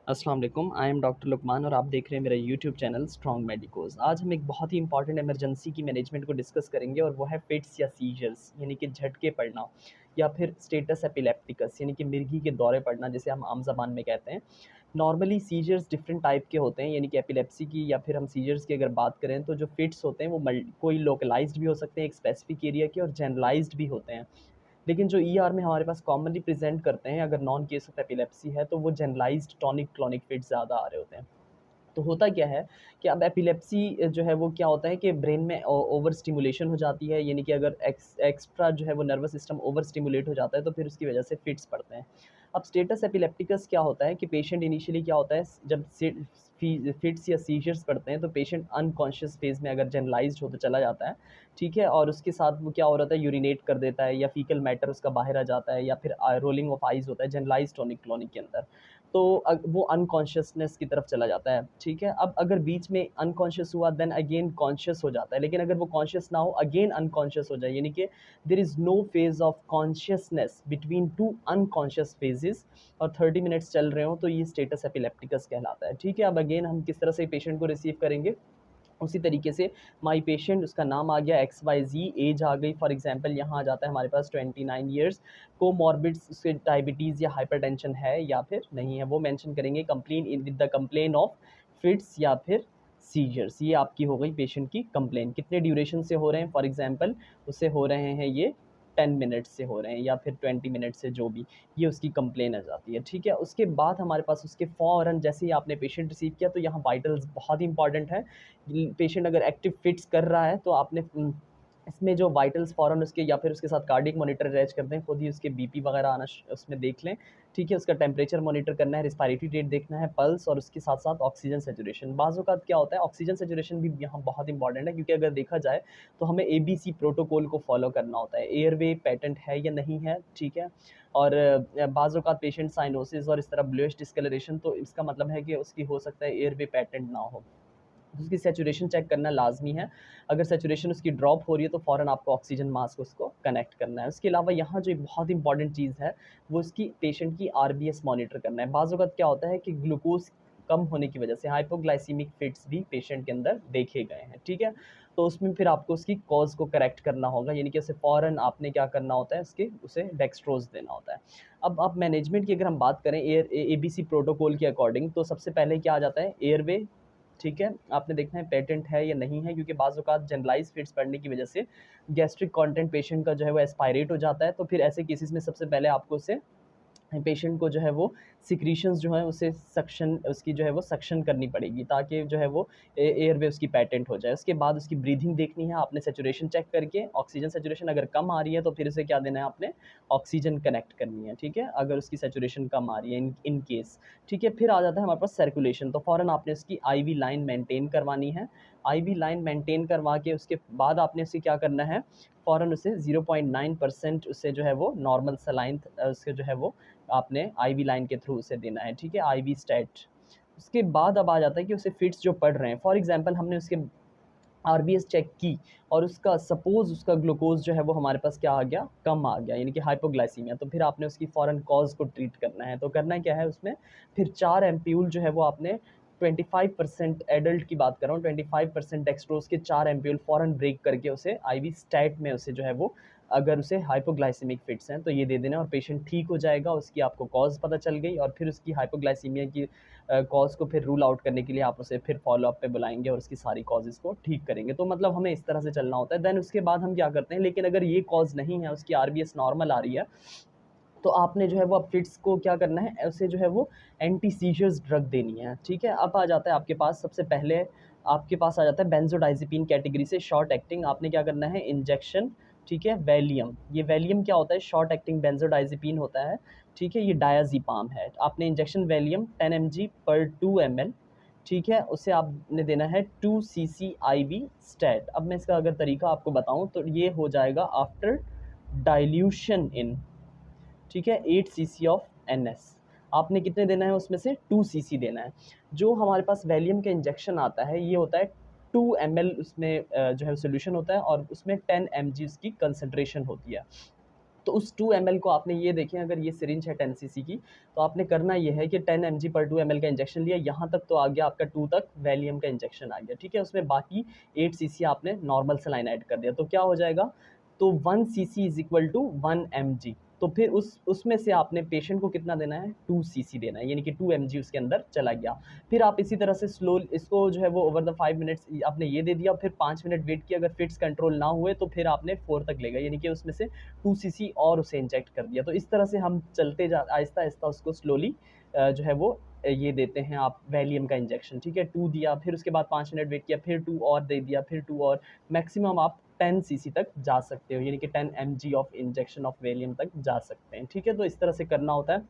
अस्सलाम वालेकुम, I am doctor Lukman और आप देख रहे हैं मेरा यूट्यूब चैनल स्ट्रॉन्ग मेडिकोज़। आज हम एक बहुत ही इंपॉर्टेंट इमरजेंसी की मैनेजमेंट को डिस्कस करेंगे और वो है फिट्स या सीजर्स यानी कि झटके पड़ना या फिर स्टेटस एपिलेप्टिकस यानी कि मिर्गी के दौरे पड़ना जिसे हम आम ज़बान में कहते हैं। नॉर्मली सीजर्स डिफरेंट टाइप के होते हैं यानी कि एपिलेप्सी की या फिर हम सीजर्स की अगर बात करें तो जो फिट्स होते हैं वो कोई लोकलाइज्ड भी हो सकते हैं एक स्पेसिफिक एरिया के और जनरलाइज्ड भी होते हैं। लेकिन जो ईआर में हमारे पास कॉमनली प्रेजेंट करते हैं अगर नॉन केस ऑफ एपिलेप्सी है तो वो जनरलाइज्ड टॉनिक क्लॉनिक फिट्स ज़्यादा आ रहे होते हैं। तो होता क्या है कि अब एपिलेप्सी जो है वो क्या होता है कि ब्रेन में ओवर स्टिमुलेशन हो जाती है यानी कि अगर एक्स्ट्रा जो है वो नर्वस सिस्टम ओवर स्टिमुलेट हो जाता है तो फिर उसकी वजह से फिट्स पड़ते हैं। अब स्टेटस एपिलेप्टिकस क्या होता है कि पेशेंट इनिशियली क्या होता है जब फिट्स या सीजर्स पड़ते हैं तो पेशेंट अनकॉन्शियस फेज में अगर जनरलाइज्ड हो तो चला जाता है। ठीक है, और उसके साथ वो क्या हो रहा था यूरिनेट कर देता है या फीकल मैटर उसका बाहर आ जाता है या फिर रोलिंग ऑफ आइज होता है जनरलाइज्ड टॉनिक क्लॉनिक के अंदर। तो वो अनकॉन्शियसनेस की तरफ चला जाता है। ठीक है, अब अगर बीच में अनकॉन्शियस हुआ देन अगेन कॉन्शियस हो जाता है, लेकिन अगर वो कॉन्शियस ना हो अगेन अनकॉन्शियस हो जाए यानी कि there is no phase of consciousness between two unconscious phases और 30 मिनट्स चल रहे हो तो ये स्टेटस एपिलेप्टिकस कहलाता है। ठीक है, अब अगेन हम किस तरह से पेशेंट को रिसीव करेंगे उसी तरीके से माई पेशेंट उसका नाम आ गया XYZ, एज आ गई फॉर एग्जांपल यहाँ आ जाता है हमारे पास 29 ईयर्स, को मॉर्बिड्स उसके डायबिटीज़ या हाइपरटेंशन है या फिर नहीं है वो मेंशन करेंगे complain in with the complain of fits या फिर सीजर्स। ये आपकी हो गई पेशेंट की कंप्लेन। कितने ड्यूरेशन से हो रहे हैं, फॉर एग्जांपल उससे हो रहे हैं ये 10 मिनट से हो रहे हैं या फिर 20 मिनट से, जो भी ये उसकी कंप्लेन आ जाती है। ठीक है, उसके बाद हमारे पास उसके फ़ौरन जैसे ही आपने पेशेंट रिसीव किया तो यहाँ वाइटल्स बहुत ही इंपॉर्टेंट है। पेशेंट अगर एक्टिव फिट्स कर रहा है तो आपने इसमें जो वाइटल्स फ़ौरन उसके या फिर उसके साथ कार्डियक मॉनिटर अटैच कर दें, खुद ही उसके बीपी वगैरह आना उसमें देख लें। ठीक है, उसका टेम्परेचर मॉनिटर करना है, रिस्पायरेटरी रेट देखना है, पल्स और उसके साथ साथ ऑक्सीजन सैचुरेशन। बाज़ औक़ात क्या होता है ऑक्सीजन सैचुरेशन भी यहाँ बहुत इंपॉर्टेंट है क्योंकि अगर देखा जाए तो हमें एबीसी प्रोटोकॉल को फॉलो करना होता है, एयरवे पैटेंट है या नहीं है। ठीक है, और बाज़ औक़ात पेशेंट साइनोसिस और इस तरह ब्लूइश डिस्कलरेशन, तो इसका मतलब है कि उसकी हो सकता है एयरवे पैटेंट ना हो। उसकी सैचुरेशन चेक करना लाजमी है। अगर सैचुरेशन उसकी ड्रॉप हो रही है तो फ़ौरन आपको ऑक्सीजन मास्क उसको कनेक्ट करना है। उसके अलावा यहाँ जो एक बहुत इंपॉर्टेंट चीज़ है वो उसकी पेशेंट की आरबीएस मॉनिटर करना है। बाज़ वक़्त क्या होता है कि ग्लूकोज़ कम होने की वजह से हाइपोग्लाइसीमिक फिट्स भी पेशेंट के अंदर देखे गए हैं। ठीक है, तो उसमें फिर आपको उसकी कॉज़ को करेक्ट करना होगा यानी कि उसे फ़ौरन आपने क्या करना होता है उसे डेक्सट्रोज़ देना होता है। अब मैनेजमेंट की अगर हम बात करें एबीसी प्रोटोकॉल के अकॉर्डिंग तो सबसे पहले क्या आ जाता है एयरवे। ठीक है, आपने देखना है पेटेंट है या नहीं है क्योंकि बाज़ औक़ात जनरलाइज़ फिट्स पड़ने की वजह से गैस्ट्रिक कंटेंट पेशेंट का जो है वो एस्पायरेट हो जाता है, तो फिर ऐसे केसेस में सबसे पहले आपको उसे पेशेंट को जो है वो सिक्रीशंस जो है उसे सक्शन उसकी जो है वो सक्शन करनी पड़ेगी ताकि जो है वो एयरवे उसकी पैटेंट हो जाए। उसके बाद उसकी ब्रीथिंग देखनी है आपने, सैचुरेशन चेक करके ऑक्सीजन सैचुरेशन अगर कम आ रही है तो फिर उसे क्या देना है आपने, ऑक्सीजन कनेक्ट करनी है। ठीक है, अगर उसकी सैचुरेशन कम आ रही है इन केस। ठीक है, फिर आ जाता है हमारे पास सर्कुलेशन, तो फ़ौरन आपने उसकी आईवी लाइन मेंटेन करवानी है। आईवी लाइन मेंटेन करवा के उसके बाद आपने उसे क्या करना है, फ़ौरन उसे 0.9% उससे जो है वो नॉर्मल सलाइन उसके जो है वो आपने आईवी लाइन के थ्रू उसे देना है। ठीक है, आईवी स्टेट। उसके बाद अब आ जाता है कि उसे फिट्स जो पड़ रहे हैं, फॉर एग्जांपल हमने उसके आरबीएस चेक की और उसका सपोज़ उसका ग्लूकोज़ जो है वो हमारे पास क्या आ गया, कम आ गया यानी कि हाइपोग्लाइसीमिया, तो फिर आपने उसकी फ़ौरन कॉज़ को ट्रीट करना है। तो करना क्या है उसमें, फिर 4 एम्प्यूल जो है वो आपने 25% एडल्ट की बात कर रहा हूँ, 25% डेक्सट्रोज़ के 4 एम्प्यूल फ़ौरन ब्रेक करके उसे आईवी स्टैट में उसे जो है वो, अगर उसे हाइपोग्लाइसेमिक फिट्स हैं तो ये दे देना और पेशेंट ठीक हो जाएगा। उसकी आपको कॉज़ पता चल गई और फिर उसकी हाइपोग्लाइसीमिया की कॉज़ को फिर रूल आउट करने के लिए आप उसे फिर फ़ॉलो-अप पे बुलाएँगे और उसकी सारी कॉज़ेज़ को ठीक करेंगे। तो मतलब हमें इस तरह से चलना होता है। देन उसके बाद हम क्या करते हैं, लेकिन अगर ये कॉज़ नहीं है, उसकी आरबीएस नॉर्मल आ रही है, तो आपने जो है वो अब फिट्स को क्या करना है, उसे जो है वो एंटी सीजर्स ड्रग देनी है। ठीक है, अब आ जाता है आपके पास सबसे पहले आपके पास आ जाता है बेंज़ोडाइज़ेपिन कैटेगरी से शॉर्ट एक्टिंग, आपने क्या करना है इंजेक्शन। ठीक है, वैलियम, ये वैलियम क्या होता है, शॉर्ट एक्टिंग बेंज़ोडाइज़ेपिन होता है। ठीक है, ये डायज़ेपाम है। आपने इंजेक्शन वैलियम 10 mg पर 2 ml। ठीक है, उसे आपने देना है 2 सीसी आईवी स्टैट। अब मैं इसका अगर तरीका आपको बताऊँ तो ये हो जाएगा आफ्टर डाइल्यूशन इन, ठीक है, 8 सीसी ऑफ एनएस। आपने कितने देना है उसमें से 2 सीसी देना है। जो हमारे पास वैलियम का इंजेक्शन आता है ये होता है 2 ml, उसमें जो है सॉल्यूशन होता है और उसमें 10 mg उसकी कंसंट्रेशन होती है। तो उस 2 ml को आपने ये देखें, अगर ये सिरिंज है 10 सीसी की, तो आपने करना ये है कि 10 mg पर 2 ml का इंजेक्शन लिया, यहाँ तक तो आ गया आपका 2 तक वैलियम का इंजेक्शन आ गया, ठीक है। उसमें बाकी 8 सीसी आपने नॉर्मल सलाइन ऐड कर दिया, तो क्या हो जाएगा, तो 1 cc is equal to 1 mg। तो फिर उसमें से आपने पेशेंट को कितना देना है, 2 सीसी देना है, यानी कि 2 mg उसके अंदर चला गया। फिर आप इसी तरह से स्लो इसको जो है वो ओवर द 5 मिनट्स आपने ये दे दिया, फिर 5 मिनट वेट किया, अगर फिट्स कंट्रोल ना हुए तो फिर आपने 4 तक ले गया, यानी कि उसमें से 2 सीसी और उसे इंजेक्ट कर दिया। तो इस तरह से हम चलते जा आहिस्ता आहिस्ता उसको स्लोली जो है वो ये देते हैं आप वैलियम का इंजेक्शन, ठीक है। 2 दिया, फिर उसके बाद 5 मिनट वेट किया, फिर 2 और दे दिया, फिर 2 और, मैक्सिमम आप 10 सीसी तक जा सकते हो, यानी कि 10 mg of injection of Valium तक जा सकते हैं, ठीक है। तो इस तरह से करना होता है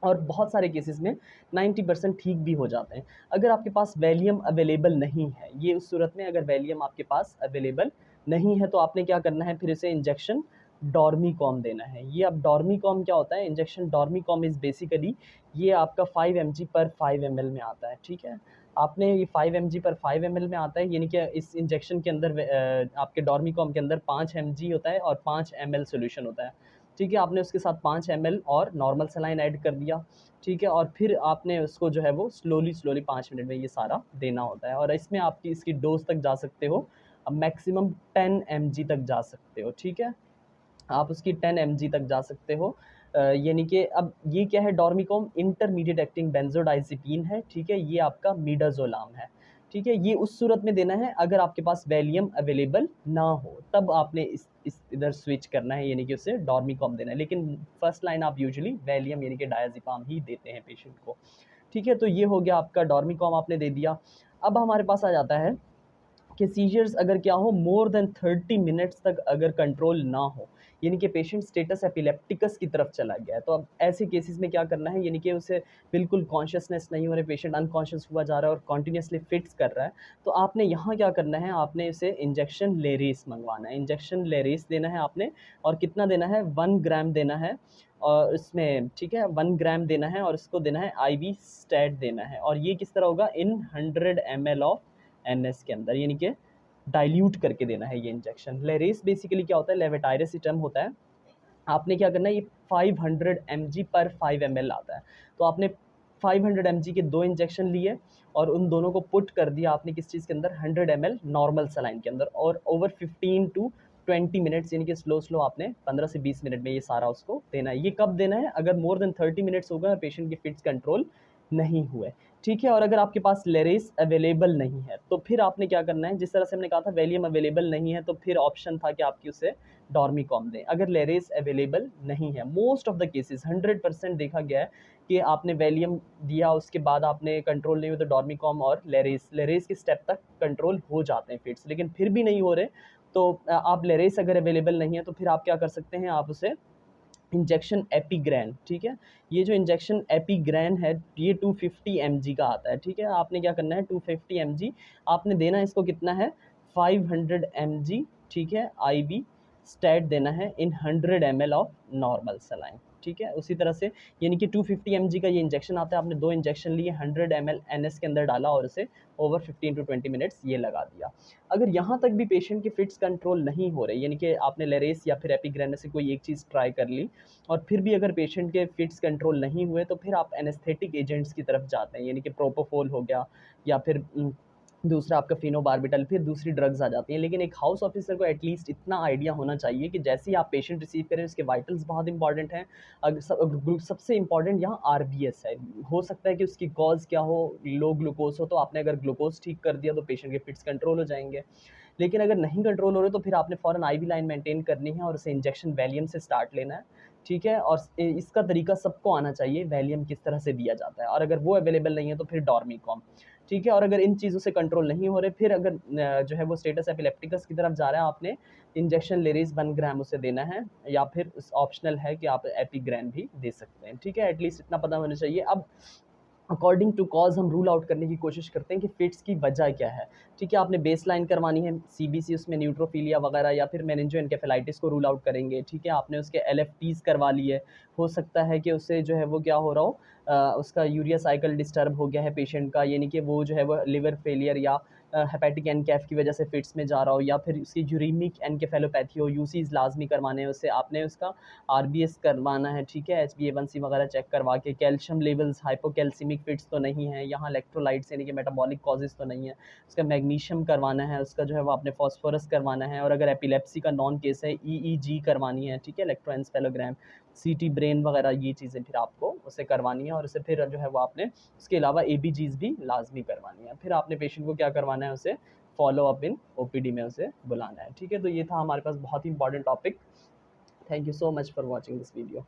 और बहुत सारे केसेस में 90% ठीक भी हो जाते हैं। अगर आपके पास वैलियम अवेलेबल नहीं है, ये उस सूरत में अगर वैलियम आपके पास अवेलेबल नहीं है, तो आपने क्या करना है, फिर इसे इंजेक्शन डॉर्मीकॉम देना है। ये अब डॉर्मीकॉम क्या होता है, इंजेक्शन डॉर्मीकॉम इज़ बेसिकली ये आपका 5 mg पर 5 ml में आता है, ठीक है। आपने ये 5 mg पर 5 ml में आता है, यानी कि इस इंजेक्शन के अंदर आपके डॉर्मीकॉम के अंदर 5 mg होता है और 5 ml सोल्यूशन होता है, ठीक है। आपने उसके साथ 5 ml और नॉर्मल सलाइन ऐड कर दिया, ठीक है। और फिर आपने उसको जो है वो स्लोली 5 मिनट में ये सारा देना होता है, और इसमें आपकी इसकी डोज तक जा सकते हो, अब मैक्सिमम 10 mg तक जा सकते हो, ठीक है। आप उसकी 10 mg तक जा सकते हो, यानी कि अब ये क्या है, डॉर्मीकॉम इंटरमीडिएट एक्टिंग बेंजोडाइजिपीन है, ठीक है। ये आपका मिडाजोलाम है, ठीक है। ये उस सूरत में देना है अगर आपके पास वैलियम अवेलेबल ना हो, तब आपने इस इधर स्विच करना है, यानी कि उसे डॉर्मीकॉम देना है। लेकिन फर्स्ट लाइन आप यूजुअली वैलियम यानी कि डायज़ेपाम ही देते हैं पेशेंट को, ठीक है। तो ये हो गया आपका डॉर्मीकॉम आपने दे दिया। अब हमारे पास आ जाता है कि सीजर्स अगर क्या हो, मोर देन 30 मिनट्स तक अगर कंट्रोल ना हो, यानी कि पेशेंट स्टेटस एपिलेप्टिकस की तरफ चला गया है, तो अब ऐसे केसेस में क्या करना है, यानी कि उसे बिल्कुल कॉन्शियसनेस नहीं हो रही, पेशेंट अनकॉन्शियस हुआ जा रहा है और कॉन्टीन्यूसली फिट्स कर रहा है, तो आपने यहाँ क्या करना है, आपने इसे इंजेक्शन लेरेस मंगवाना है, इंजेक्शन लेरेस देना है आपने, और कितना देना है, 1 ग्राम देना है, और इसमें ठीक है 1 ग्राम देना है, और इसको देना है IV स्टैट देना है, और ये किस तरह होगा, इन 100 ml ऑफ NS के अंदर, यानी कि डाइल्यूट करके देना है ये इंजेक्शन। लेरेस बेसिकली क्या होता है, लेवेटायरेसिटम होता है। आपने क्या करना है, ये 500 mg पर 5 ml आता है, तो आपने 500 mg के 2 इंजेक्शन लिए और उन दोनों को पुट कर दिया आपने किस चीज़ के अंदर, 100 ml नॉर्मल सलाइन के अंदर, और ओवर 15 टू 20 मिनट्स, यानी कि स्लो आपने 15 से 20 मिनट में ये सारा उसको देना है। ये कब देना है, अगर मोर देन 30 मिनट्स हो गए और पेशेंट के फिट्स कंट्रोल नहीं हुए, ठीक है। और अगर आपके पास लेरेस अवेलेबल नहीं है, तो फिर आपने क्या करना है, जिस तरह से हमने कहा था वैलियम अवेलेबल नहीं है, तो फिर ऑप्शन था कि आपकी उसे डॉर्मीकॉम दें। अगर लेरेस अवेलेबल नहीं है, मोस्ट ऑफ द केसेस 100% देखा गया है कि आपने वैलियम दिया, उसके बाद आपने कंट्रोल नहीं हुआ, तो डॉर्मीकॉम और लेरेस के स्टेप तक कंट्रोल हो जाते हैं फिट्स, लेकिन फिर भी नहीं हो रहे, तो आप लेरेस अगर अवेलेबल नहीं है, तो फिर आप क्या कर सकते हैं, आप उसे इंजेक्शन एपीग्रैन, ठीक है। ये जो इंजेक्शन एपीग्रैन है, ये 250 mg का आता है, ठीक है। आपने क्या करना है, 250 mg आपने देना है, इसको कितना है, 500 mg, ठीक है, IV स्टैट देना है इन 100 ml ऑफ नॉर्मल सलाइन, ठीक है। उसी तरह से यानी कि 250 mg का ये इंजेक्शन आता है, आपने 2 इंजेक्शन लिए, 100 ml NS के अंदर डाला और उसे ओवर 15 टू 20 मिनट्स ये लगा दिया। अगर यहाँ तक भी पेशेंट के फिट्स कंट्रोल नहीं हो रहे, यानी कि आपने लेरेस या फिर एपीग्रैन में से कोई एक चीज़ ट्राई कर ली और फिर भी अगर पेशेंट के फिट्स कंट्रोल नहीं हुए, तो फिर आप एनेस्थेटिक एजेंट्स की तरफ जाते हैं, यानी कि प्रोपोफोल हो गया, या फिर दूसरा आपका फिनोबार्बिटल, फिर दूसरी ड्रग्स आ जाती हैं। लेकिन एक हाउस ऑफिसर को एटलीस्ट इतना आइडिया होना चाहिए कि जैसे ही आप पेशेंट रिसीव करें, उसके वाइटल्स बहुत इंपॉर्टेंट हैं। सबसे इंपॉर्टेंट यहाँ RBS है, हो सकता है कि उसकी कॉज क्या हो, लो ग्लूकोज हो, तो आपने अगर ग्लूकोज ठीक कर दिया तो पेशेंट के फिट्स कंट्रोल हो जाएंगे। लेकिन अगर नहीं कंट्रोल हो रहे, तो फिर आपने फ़ौरन IV लाइन मेंटेन करनी है और उसे इंजेक्शन वैलियम से स्टार्ट लेना है, ठीक है। और इसका तरीका सबको आना चाहिए, वैलियम किस तरह से दिया जाता है, और अगर वो अवेलेबल नहीं है तो फिर डॉर्मीकॉम, ठीक है। और अगर इन चीज़ों से कंट्रोल नहीं हो रहे, फिर अगर जो है वो स्टेटस एपिलेप्टिकस की तरफ जा रहा है, आपने इंजेक्शन लेरेस 1 ग्राम उसे देना है, या फिर ऑप्शनल है कि आप एपीग्रैन भी दे सकते हैं, ठीक है। एटलीस्ट इतना पता होना चाहिए। अब अकॉर्डिंग टू कॉज हम रूल आउट करने की कोशिश करते हैं कि फिट्स की वजह क्या है, ठीक है। आपने बेस लाइन करवानी है, CBC उसमें न्यूट्रोफिलिया वगैरह, या फिर मेनिंजोएन्केफेलाइटिस को रूल आउट करेंगे, ठीक है। आपने उसके LFTs करवा लिए, हो सकता है कि उससे जो है वो क्या हो रहा हो, उसका यूरिया साइकिल डिस्टर्ब हो गया है पेशेंट का, यानी कि वो जो है वो लिवर फेलियर या हेपेटिक एनकैफ की वजह से फिट्स में जा रहा हो, या फिर उसकी यूरिमिक एनकेफेलोपैथी हो, यूसीज लाजमी करवाने हैं उससे, आपने उसका आरबीएस करवाना है, ठीक है, HbA1c वगैरह चेक करवा के, कैल्शियम लेवल्स हाइपोकैल्सीमिक फिट्स तो नहीं है, यहाँ इलेक्ट्रोलाइट्स यानी कि मेटाबॉलिक कॉजेज तो नहीं है, उसका मैग्नीशियम करवाना है, उसका जो है वो आपने फॉस्फोरस करवाना है, और अगर एपिलेप्सी का नॉन केस है ईईजी करवानी है, ठीक है, इलेक्ट्रोएन्सेफेलोग्राम, सीटी ब्रेन वगैरह ये चीज़ें फिर आपको उसे करवानी है, और उसे फिर जो है वो आपने उसके अलावा एबीजीज भी लाजमी करवानी है। फिर आपने पेशेंट को क्या करवाना है, उसे फॉलो अप इन ओपीडी में उसे बुलाना है, ठीक है। तो ये था हमारे पास बहुत ही important topic. Thank you so much for watching this video.